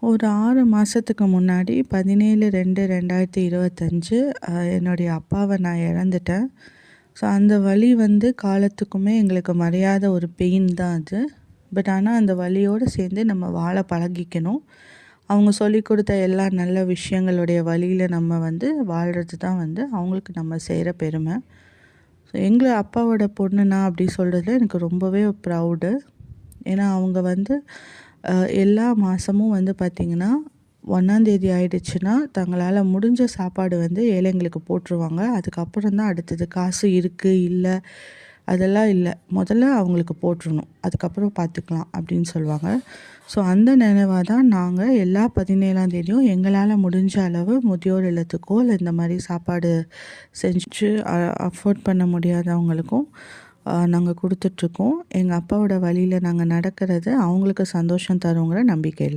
ஒரு 6 மாதத்துக்கு முன்னாடி 17/2/2025 என்னுடைய அப்பாவை நான் இழந்துட்டேன். ஸோ அந்த வலி வந்து காலத்துக்குமே எங்களுக்கு மறையாத ஒரு பெயின் தான் அது. பட் ஆனால் அந்த வலியோடு சேர்ந்து நம்ம வாழ பழகிக்கணும். அவங்க சொல்லிக் கொடுத்த எல்லா நல்ல விஷயங்களுடைய வழியில் நம்ம வந்து வாழ்கிறது தான் வந்து அவங்களுக்கு நம்ம செய்கிற பெருமை. ஸோ எங்கள் அப்பாவோட பொண்ணு நான் அப்படி சொல்கிறதுல எனக்கு ரொம்பவே ப்ரௌடு. ஏன்னா அவங்க வந்து எல்லா மாதமும் வந்து பார்த்திங்கன்னா 1ஆந்தேதி ஆயிடுச்சுன்னா தங்களால் முடிஞ்ச சாப்பாடு வந்து ஏழைங்களுக்கு போட்டுருவாங்க. அதுக்கப்புறம் தான் அடுத்தது காசு இருக்குது இல்லை அதெல்லாம் இல்லை, முதல்ல அவங்களுக்கு போட்டுருணும், அதுக்கப்புறம் பார்த்துக்கலாம் அப்படின்னு சொல்லுவாங்க. ஸோ அந்த நினைவாக தான் நாங்கள் எல்லா 17ஆந்தேதியும் எங்களால் முடிஞ்ச அளவு முதியோர் இல்லத்துக்கோ இல்லை இந்த மாதிரி சாப்பாடு செஞ்சு அஃபோர்ட் பண்ண முடியாதவங்களுக்கும் நாங்கள் கொடுத்துட்ருக்கோம். எங்கள் அப்பாவோட வழியில் நாங்கள் நடக்கிறது அவங்களுக்கு சந்தோஷம் தருங்கிற நம்பிக்கையில்.